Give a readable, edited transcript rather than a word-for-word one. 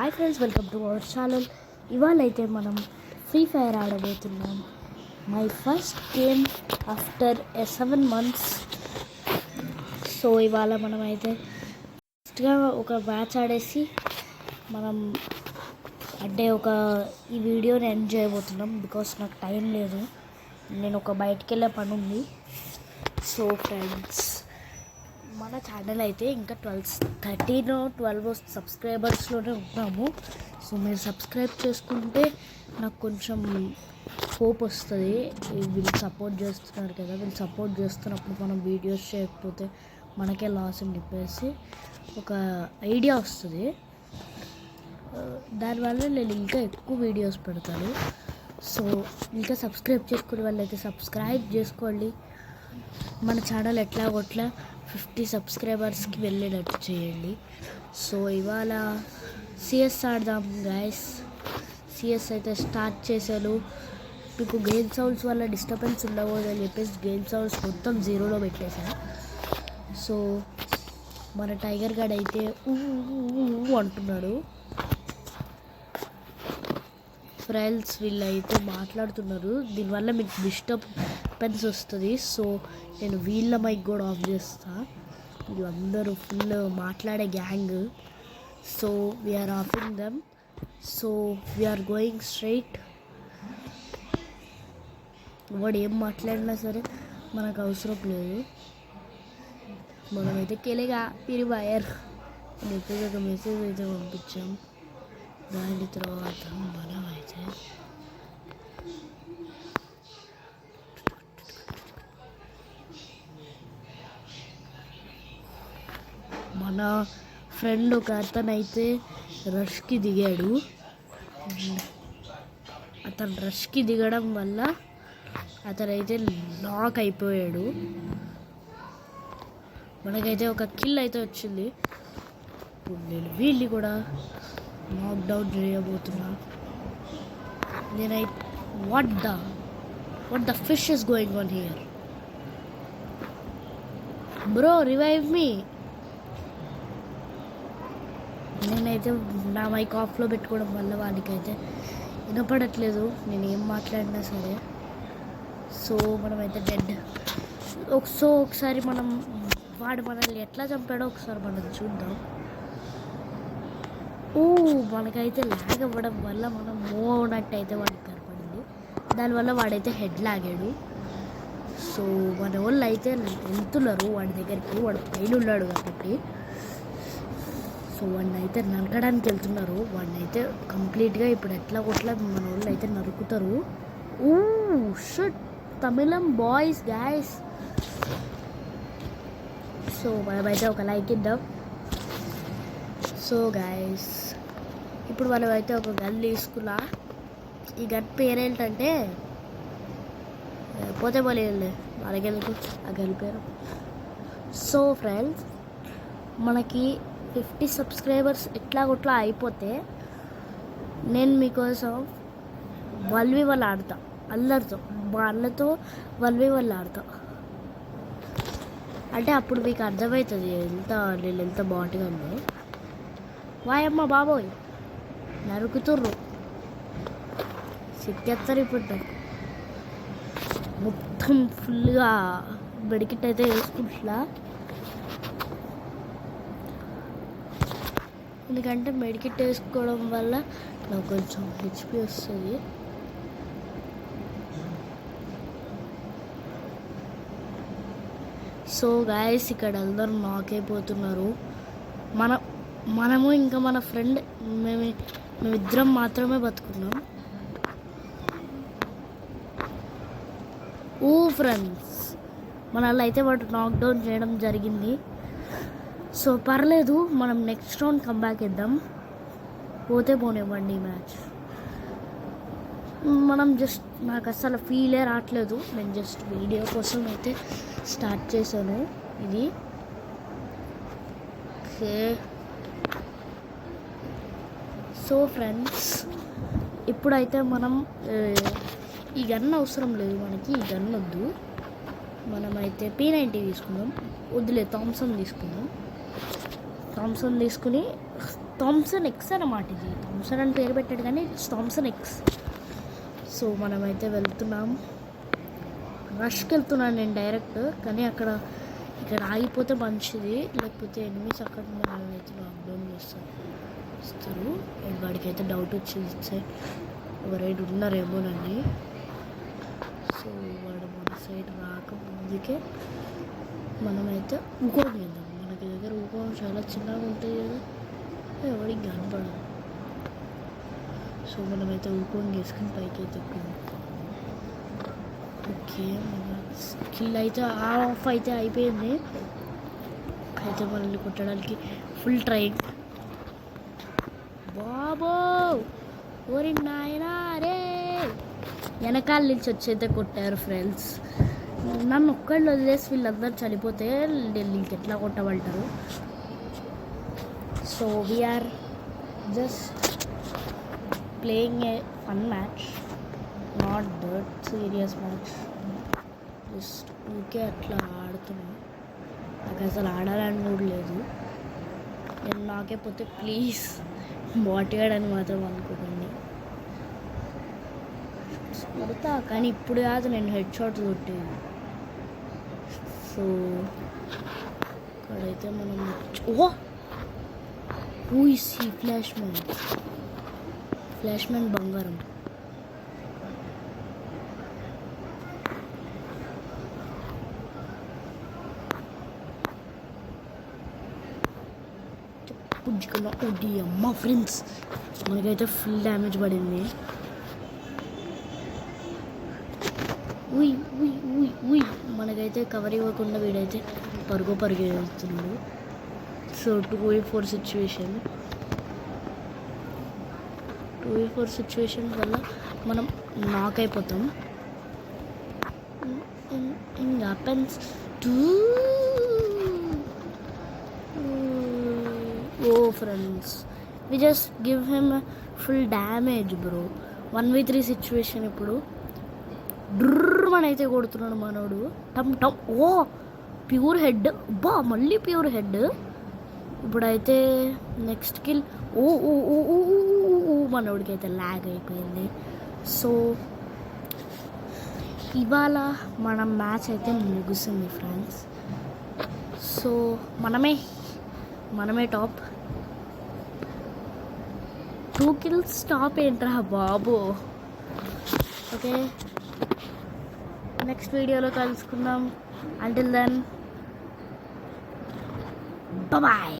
Hi friends, welcome to our channel. ఇవాళ అయితే మనం ఫ్రీ ఫైర్ ఆడబోతున్నాం. My first game after 7 months. So ఇవాళ మనం అయితే ఫస్ట్గా ఒక మ్యాచ్ ఆడేసి మనం అంటే ఈ వీడియోని ఎండ్ చేయబోతున్నాం. బికాస్ నాకు టైం లేదు, నేను బయటికి వెళ్ళే పని ఉంది. సో ఫ్రెండ్స్, మన ఛానల్ అయితే ఇంకా 12 సబ్స్క్రైబర్స్లోనే ఉన్నాము. సో మీరు సబ్స్క్రైబ్ చేసుకుంటే నాకు కొంచెం హోప్ వస్తుంది. వీళ్ళు సపోర్ట్ చేస్తున్నారు కదా, వీళ్ళు సపోర్ట్ చేస్తున్నప్పుడు మనం వీడియోస్ చేయకపోతే మనకే లాస్ అని చెప్పేసి ఒక ఐడియా వస్తుంది. దానివల్ల నేను ఇంకా ఎక్కువ వీడియోస్ పెడతాను. సో ఇంకా సబ్స్క్రైబ్ చేసుకునే వాళ్ళైతే సబ్స్క్రైబ్ చేసుకోండి. మన ఛానల్ ఎట్లా 50 సబ్స్క్రైబర్స్కి వెళ్ళేటట్టు చేయండి. సో ఇవాళ సిఎస్ ఆడదాం గైస్. సిఎస్ అయితే స్టార్ట్ చేశాను. మీకు గేమ్ సౌండ్స్ వల్ల డిస్టర్బెన్స్ ఉండకూడదు అని చెప్పేసి గేమ్ సౌండ్స్ మొత్తం 0లో పెట్టేశాను. సో మన టైగర్ గార్డ్ అయితే అంటున్నాడు. ఫ్రెండ్స్ వీళ్ళు అయితే మాట్లాడుతున్నారు, దీనివల్ల మీకు డిస్టర్బెన్స్ వస్తుంది. సో నేను వీళ్ళ మైక్ కూడా ఆఫ్ చేస్తా. వీళ్ళందరూ ఫుల్ మాట్లాడే gang. So we're offing them. So we're going straight. వాడు ఏం మాట్లాడినా సరే మనకు అవసరం లేదు. మనమైతే కెలేగా పిరి వైర్ అని చెప్పేసి ఒక మెసేజ్ అయితే పంపించాం. దాని తర్వాత మనం అయితే మన ఫ్రెండ్ ఒక అతను అయితే రష్కి దిగాడు. అతను రష్కి దిగడం వల్ల అతనైతే లాక్ అయిపోయాడు. మనకైతే ఒక కిల్ అయితే వచ్చింది. నేను వీళ్ళని కూడా నాక్ డౌన్ చేయబోతున్నా. నేనైతే what the fish is going on here bro, revive me. నేనైతే నా మైక్ ఆఫ్లో పెట్టుకోవడం వల్ల వాడికైతే వినపడట్లేదు నేను ఏం మాట్లాడినా సరే. సో మనమైతే డెడ్. ఒకసారి వాడు మనల్ని ఎట్లా చంపాడో ఒకసారి మనం చూద్దాం. మనకైతే లాగ్ అవ్వడం వల్ల మనం మూవ్ అవునట్టు అయితే వాడికి కనపడింది. దానివల్ల వాడైతే హెడ్ లాగాడు. సో మన వాళ్ళు అయితే వెళ్తున్నారు వాడి దగ్గరికి. వాడు పైన ఉన్నాడు కాబట్టి సో వాడిని అయితే నరకడానికి వెళ్తున్నారు. వాడిని అయితే కంప్లీట్గా ఇప్పుడు ఎట్లా మన వాళ్ళు అయితే నరుకుతారు. షట్ తమిళం బాయ్స్ గాయస్. సో మనమైతే ఒక లైక్ ఇద్దాం. సో గాయస్, ఇప్పుడు మనం అయితే ఒక గన్ తీసుకున్నా. ఈ గన్ పేరేంటంటే పోతే పోలేదు మనకెందుకు ఆ గన్ పేరు. సో ఫ్రెండ్స్, మనకి 50 సబ్స్క్రైబర్స్ ఎట్లా అయిపోతే నేను మీకోసం 1v1 ఆడతా. అందరితో మా అన్నతో 1v1 ఆడతా. అంటే అప్పుడు మీకు అర్థమవుతుంది నేను ఎంత బాగుంటుంది ఉందో. వాయమ్మ బాబోయ్, నరుకుతుర్రు, సిక్కేస్తారు. ఇప్పుడు మొత్తం ఫుల్గా మెడికిట్ అయితే వేసుకుంటున్నా. ఎందుకంటే మెడికిట్ వేసుకోవడం వల్ల నాకు కొంచెం హెచ్పి వస్తుంది. సో గాయస్, ఇక్కడ అందరూ నాక్ అయిపోతున్నారు. మనము ఇంకా మన ఫ్రెండ్ మేమిద్దరం మాత్రమే బతుకున్నాం. ఫ్రెండ్స్, మనల్ని అయితే వాడు నాక్ డౌన్ చేయడం జరిగింది. సో పర్లేదు, మనం నెక్స్ట్ రౌండ్ కంబ్యాక్ ఇద్దాం. పోతే పోనివ్వండి ఈ మ్యాచ్. మనం జస్ట్ నాకు అసలు ఫీలే రావట్లేదు. నేను జస్ట్ వీడియో కోసం అయితే స్టార్ట్ చేశాను ఇది. ఓకే, సో ఫ్రెండ్స్, ఇప్పుడైతే మనం ఈ గన్ అవసరం లేదు మనకి. ఈ గన్ వద్దు, మనమైతే P90 తీసుకుందాం. వద్దులే, థామ్సన్ తీసుకుందాం. థామ్సన్ తీసుకుని థామ్సన్ ఎక్స్ అన్నమాట. ఇది థామ్సన్ అని పేరు పెట్టాడు కానీ ఇట్స్ థామ్సన్ ఎక్స్. సో మనమైతే వెళ్తున్నాం. రష్కి వెళ్తున్నాను నేను డైరెక్ట్, కానీ ఇక్కడ ఆగిపోతే మంచిది, లేకపోతే ఎనిమిస్ అక్కడ మనల్ని అయితే లాక్డౌన్ ఇస్తారు. వాడికైతే డౌట్ వచ్చింది ఎవరైనా ఉన్నారేమోనండి. సో వాడు మన సైడ్ రాకముందుకే మనమైతే ఊకోని చేద్దాం. మనకి దగ్గర ఊకోని చాలా చిన్నగా ఉంటుంది కదా, ఎవరికి కనపడదు. సో మనమైతే ఊకోని చేసుకుని పైకి అయితే ఎక్కువ. ఓకే, మన స్కిల్ అయితే ఆఫ్ అయితే అయిపోయింది. అయితే మనల్ని కొట్టడానికి ఫుల్ ట్రైన్. బాబో ఓరి నాయనా రే, వెనకాల నుంచి వచ్చైతే కొట్టారు ఫ్రెండ్స్. నన్ను ఒక్కళ్ళు వదిలేసి వీళ్ళందరూ చనిపోతే వీళ్ళకి ఎట్లా కొట్టబడతారు. So we are just playing a fun match, not that serious match. Just ఊరికే అట్లా ఆడుతున్నాను. నాకు అసలు ఆడాలని కూడా లేదు. నేను నాకే పోతే ప్లీజ్ బాటిగాడని మాత్రం అనుకోకండి. కొడతా కానీ ఇప్పుడు కాదు, నేను హెడ్ షాట్ కొట్టేది. సో ఇక్కడైతే మనం ఊసి ఫ్లాష్ మ్యాన్ బంగారం. ఉడ్డి అమ్మ ఫ్రెండ్స్, మనకైతే ఫుల్ డ్యామేజ్ పడింది. ఉయ్ మనకైతే కవర్ ఇవ్వకుండా వీడైతే పరుగు వెళ్తున్నాడు. సో 2v4 సిచ్యువేషన్ వల్ల మనం నాక్ అయిపోతాం. In happens to friends, we just give him full damage bro. 1v3 situation. ఇప్పుడు మనైతే కొడుతున్నాడు మనోడు. టమ్ ప్యూర్ హెడ్. మళ్ళీ ప్యూర్ హెడ్. ఇప్పుడైతే నెక్స్ట్ కిల్. మనోడికి అయితే ల్యాగ్ అయిపోయింది. సో ఇవాళ మన మ్యాచ్ అయితే ముగిసింది ఫ్రెండ్స్. సో మనమే టాప్. 2 kills టాప్ ఏంట్రా బాబు. ఓకే, నెక్స్ట్ వీడియోలో కలుసుకుందాం. Until then bye.